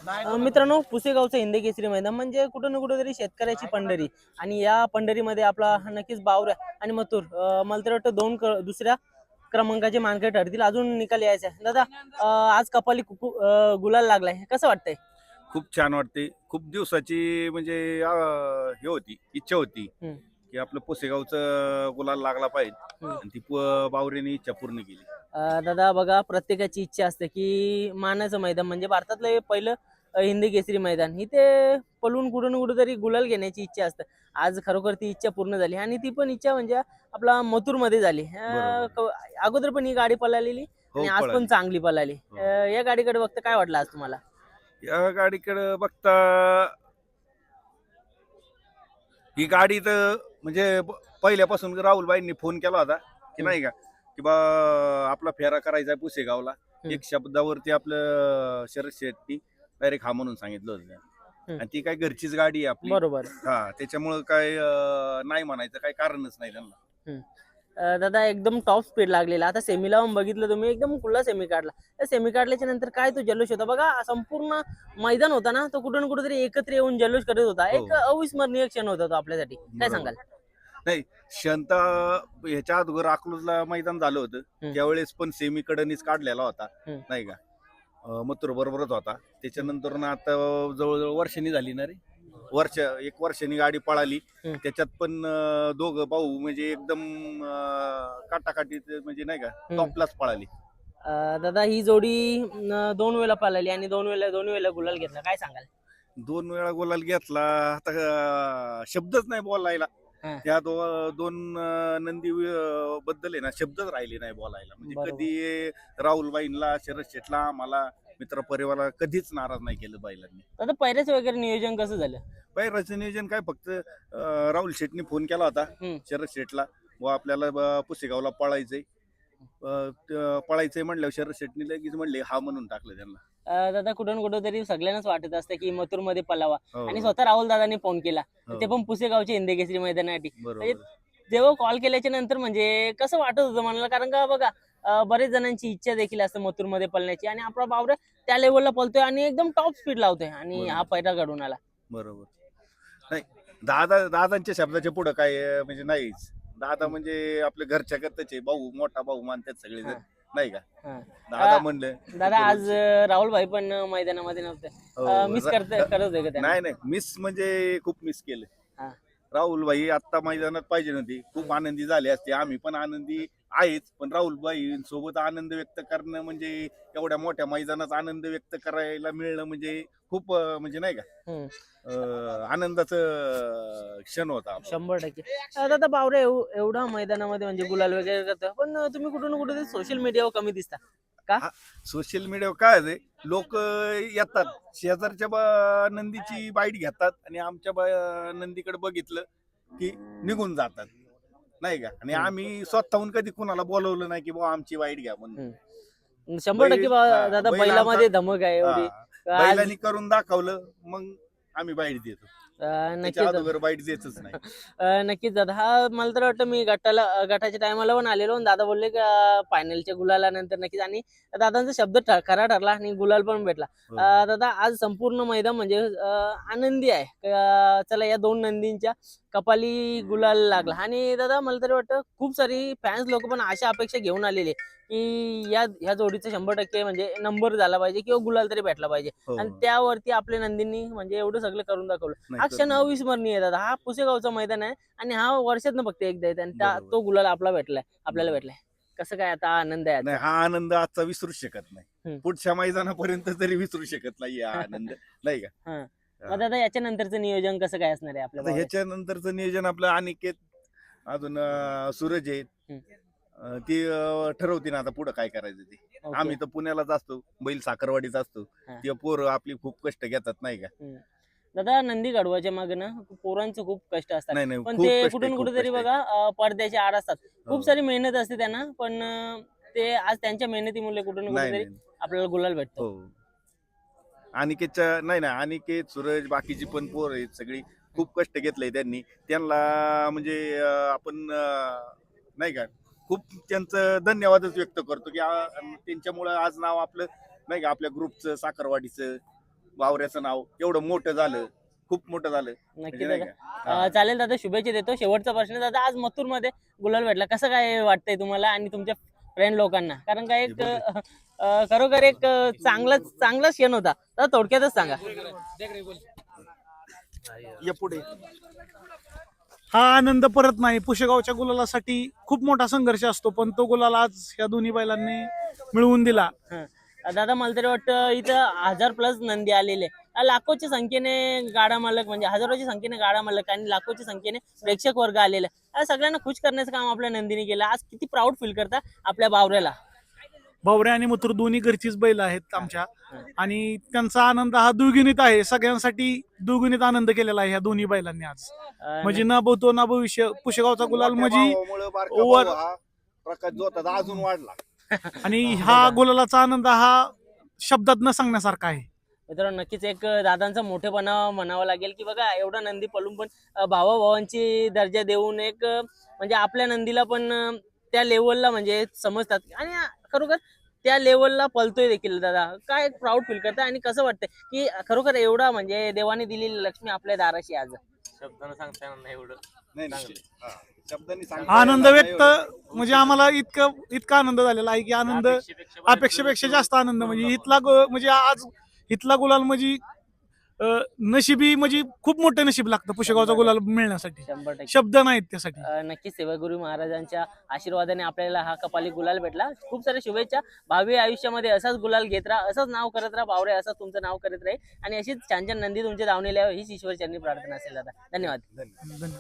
मित्रांनो, पुसेगावचं हिंद केसरी मैदान म्हणजे कुठं ना कुठेतरी शेतकऱ्याची पंढरी आणि या पंढरीमध्ये आपला नक्कीच बावऱ्या आणि मथुर मला तर वाटतं दुसऱ्या क्रमांकाचे मानकरी ठरतील. अजून निकाल यायचा आहे. दादा, आज कपाली गुलाल लागलाय, कसं वाटतंय? खूप छान वाटते. खूप दिवसाची म्हणजे हे होती, इच्छा होती हम्म, की आपलं पुसेगावचं गुलाल लागला पाहिजे हम्म. आणि ती बावरेने इच्छा पूर्ण केली. दादा बघा, प्रत्येकाची इच्छा असते की मानाचं मैदान म्हणजे भारतातलं हे पहिलं हिंदी केसरी मैदान, इथे पळून कुठून कुठेतरी गुलाल घेण्याची इच्छा असते. आज खरोखर ती इच्छा पूर्ण झाली आणि ती पण इच्छा म्हणजे आपला मथुर मध्ये झाली. बरोबर. अगोदर पण ही गाडी पळालेली आणि हो, आज पण पळाली. चांगली पळाली. हो. या गाडीकडे बघता काय वाटलं आज तुम्हाला? या गाडीकडे बघता ही गाडी तर म्हणजे पहिल्यापासून राहुलबाईंनी फोन केला होता की हम्म, नाही का, की बा आपला फेरा करायचा आहे पुसेगावला. हम्म, एक शब्दावरती आपलं शरद शेट्टी डायरेक्ट हा म्हणून सांगितलं होतं. हम्म. आणि ती काय घरचीच गाडी आहे आपली. बरोबर. हा, त्याच्यामुळं काय नाही म्हणायचं काही कारणच नाही त्यांना. हम्म. दादा एकदम टॉप स्पीड लागलेला. आता सेमी लावून बघितलं तुम्ही, एकदम खुला सेमी काढला. त्या सेमी काढल्याच्या नंतर काय तो जल्लोष होता बघा, संपूर्ण मैदान होता ना, तो कुठून कुठेतरी एकत्र येऊन जल्लोष करत होता. हो, एक अविस्मरणीय क्षण होता तो आपल्यासाठी. काय बरोबर. सांगाल? नाही, शंता ह्याच्या अगोदर अकलूजला मैदान झालं होतं. हम्म, त्यावेळेस पण सेमी कडनीच काढलेला होता, हम्म, नाही का. मथुर बरोबरच होता. त्याच्यानंतर ना आता जवळजवळ वर्षांनी झाली ना रे, एक वर्षांनी गाडी पळाली. हम्म, त्याच्यात पण दोघं भाऊ म्हणजे एकदम काटाकाटीत म्हणजे नाही का हम्म. टॉपलाच पळाली. दादा ही जोडी दोन वेळा पळाली आणि दोन्ही वेळेला गुलाल घेतला. काय सांगाल? 2 वेळा गुलाल घेतला. आता शब्दच नाही बोलायला. हा, त्या दोन नंदी बद्दल आहे ना, शब्दच राहिले नाही बोलायला. म्हणजे बरोबर. कधी राहुलबाईंना, शरद शेठला, आम्हाला मित्र परिवाराला कधीच नाराज नाही केलं बैलांनी. दादा पहिल्याच वगैरे नियोजन कसं झालं? पैराचं नियोजन काय, फक्त राहुल शेठनी फोन केला होता हम्म. शरद शेठला, व आपल्याला पुसेगावला पळायचंय. पळायचंय म्हणल्यावर शरद शेठनी लगेच म्हणले हा म्हणून टाकलं त्यांना. दादा कुठून कुठं तरी सगळ्यांनाच वाटत असतं की मथुर मध्ये पलावा आणि हो, स्वतः राहुल दादांनी फोन केला. हो, ते पण पुसेगावचे हिंदी केसरी मैदानासाठी. म्हणजे बरोबर. जेव्हा कॉल केल्याच्या नंतर म्हणजे कसं वाटत होतं मला, कारण का बघा, बरेच जणांची इच्छा देखील असते मथुर मध्ये पळण्याची आणि आपला बावरा त्या लेवलला पळतोय आणि एकदम टॉप स्पीड लावतोय आणि हा बरोबर. पैरा घडून आला. बरोबर. नाही, दादांच्या शब्दाच्या पुढं काय म्हणजे नाहीच. दादा म्हणजे आपल्या घरच्या करताचे भाऊ, मोठा भाऊ मानतात हा, सगळेजण, नाही का. हा. दादा म्हणलं दादा की आज राहुल भाई पण मैदानामध्ये नव्हते. हो, मिस करत होते का त्यांना? नाही नाही, मिस म्हणजे खूप मिस केलं. हा, राहुल भाई आत्ता मैदानात पाहिजे नव्हती, खूप आनंदी झाले असते. आम्ही पण आनंदी आहेच, पण राहुल भाई सोबत आनंद व्यक्त करणं म्हणजे एवढ्या मोठ्या मैदानात आनंद व्यक्त करायला मिळणं म्हणजे खूप म्हणजे नाही का हम्म. आनंदाचं क्षण होता आपला. 100%. दादा बावरे एवढा मैदानामध्ये म्हणजे गुलाल वगैरे करतो, पण तुम्ही कुठून कुठे सोशल मीडियावर कमी दिसता का? हा, सोशल मीडियावर काय आहे, लोक येतात शेजारच्या नंदीची बाईट घेतात आणि आमच्या नंदीकडे बघितलं की निघून जातात, नाही का. आणि हम्म. आम्ही स्वतःहून कधी कुणाला बोलवलं नाही की बाबा आमची वाईट घ्या म्हणून. 100% दादा बैल बैलामध्ये आमचा, धमक आहे हा, एवढी. आज बैलांनी करून दाखवलं मग आम्ही बाईट देतो. त्याच्या नक्कीच अगोदर बाईट देतच नाही. नक्कीच दादा, हा मला तर वाटतं मी गटाच्या टायमाला पण आलेलो आणि दादा बोलले का फायनलच्या गुलालानंतर नक्कीच, आणि दादांचा शब्द खरा ठरला आणि गुलाल पण भेटला. हो. दादा आज संपूर्ण मैदान म्हणजे आनंदी आहे. चला या दोन नंदींच्या कपाली गुलाल लागला आणि दादा मला तरी वाटतं खूप सारी फॅन्स लोक पण अशा अपेक्षा घेऊन आलेले की या जोडीचा 100% म्हणजे नंबर झाला पाहिजे किंवा गुलाल तरी भेटला पाहिजे. हो, आणि त्यावरती आपल्या नंदींनी म्हणजे एवढं सगळं करून दाखवलं. नाही हा करून क्षण अविस्मरणीय आहे दादा. हा पुसेगावचं मैदान आहे आणि हा वर्षातनं फक्त एकदा येत आणि बरोबर. तो गुलाल आपल्याला बरोबर. भेटलाय. कसं काय आता आनंद आहे नाही, आजचा. हा आनंद आजचा विसरू शकत नाही. हम्म. पुढच्या मैदानापर्यंत तरी विसरू शकत नाही हा आनंद, नाही का. हा. हा. मग दादा याच्या नंतरचं नियोजन कसं काय असणार आहे आपल्या आता भावाचं? ह्याच्यानंतरचं नियोजन आपलं अनिकेत, अजून सूरज आहेत. हम्म. ती ठरवते ना आता पुढं काय करायचं ते. ओके. आम्ही तर पुण्यालाच असतो, बैल साखरवाडीच असतो. हा. ते पोरं आपली खूप कष्ट घेतात, नाही का. हम्म. दादा नंदी गाढवाच्या मागे ना पोरांचं खूप कष्ट असतात, नाही नाही, पण खूप ते कष्ट आहे, कुठून खूप कुठेतरी कष्ट आहे. बघा पडद्याच्या आड असतात. खूप हो. सारी मेहनत असते त्यांना, पण ते आज त्यांच्या मेहनतीमुळे कुठून नाही कुठेतरी नाही. आपल्याला गुलाल भेटतो. हो. अनिकेतच्या नाही ना, अनिकेत, सूरज, बाकीची पण पोर आहेत सगळी. खूप कष्ट घेतलंय त्यांनी. त्यांना म्हणजे आपण नाही का खूप त्यांचं धन्यवादच व्यक्त करतो की त्यांच्यामुळं आज नाव आपलं, नाही का, आपल्या ग्रुपचं, साखरवाडीचं, वावऱ्याचं नाव एवढं मोठं झालं, खूप मोठं झालं. नक्की म्हणजे नाही दादा. का? चालेल दादा, शुभेच्छा देतो. शेवटचा प्रश्न दादा, आज मथुर मध्ये गुलाल भेटला, कसं काय वाटतंय तुम्हाला आणि तुमच्या फ्रेंड लोकांना? कारण का एक खरोखर एक चांगला क्षण होता. तर थोडक्यातच सांगा. या पुढे हा आनंद परत नाही. पुशेगावच्या गुलालासाठी खूप मोठा संघर्ष असतो, पण तो गुलाल आज या दोन्ही बैलांनी मिळवून दिला. हं. दादा मला तरी वाटतं इथं 1000+ नंदी आलेले, लाखोच्या संख्येने गाडा मालक, म्हणजे हजारोच्या संख्येने गाडा मालक आणि लाखोच्या संख्येने प्रेक्षक वर्ग आलेला. सगळ्यांना खुश करण्याचं काम आपल्या नंदीने केलं. आज किती प्राऊड फील करता आपल्या बावऱ्याला? भावऱ्या आणि मथुर दोन्ही घरचीच बैल आहेत आमच्या, आणि त्यांचा आनंद हा द्विगुणित आहे. सगळ्यांसाठी द्विगुणित आनंद केलेला आहे ह्या दोन्ही बैलांनी आज. म्हणजे न भूतो न भविष्य, पुशेगावचा गुलाल म्हणजे ओव्हर. हा प्रकाश जोताचा अजून वाढला. आणि हा गुलालाचा आनंद हा शब्दात न सांगण्यासारखा आहे. मित्रांनो, नक्कीच एक दादांचा मोठेपणा म्हणावा लागेल की बघा, एवढा नंदी पळून पण भावाभावांची दर्जा देऊन एक म्हणजे आपल्या नंदीला पण त्या लेवलला म्हणजे समजतात आणि खरोखर त्या लेवलला पळतोय देखील. दादा काय प्राऊड फील करताय आणि कसं वाटतंय की खरोखर एवढा म्हणजे देवाने दिलेली लक्ष्मी आपल्या दाराशी आज? शब्दानं सांगता येणार नाही एवढं. नाही, नाही. हा, शब्दांनी आनंद सांगता व्यक्त येणार नाही. म्हणजे आम्हाला इतका आनंद झालेला आहे की आनंद अपेक्षेपेक्षा जास्त आनंद. म्हणजे म्हणजे आज इथला गुलाल म्हणजे नशिबी, म्हणजे खूप मोठं नशीब लागतं पुशेगावचा गुलाल मिळण्यासाठी. 100%. शब्द नाहीत त्यासाठी. नक्कीच सेवागुरु महाराजांच्या आशीर्वादाने आपल्याला हा कपाली गुलाल भेटला. खूप साऱ्या शुभेच्छा. भावी आयुष्यामध्ये असाच गुलाल घेत राहा, असंच नाव करत राहा बावरे, असंच तुमचं नाव करत राहील आणि अशीच छान छान नंदी तुमच्या धावणीला हीच ईश्वर चरणी प्रार्थना असेल दादा. धन्यवाद. धन्यवाद.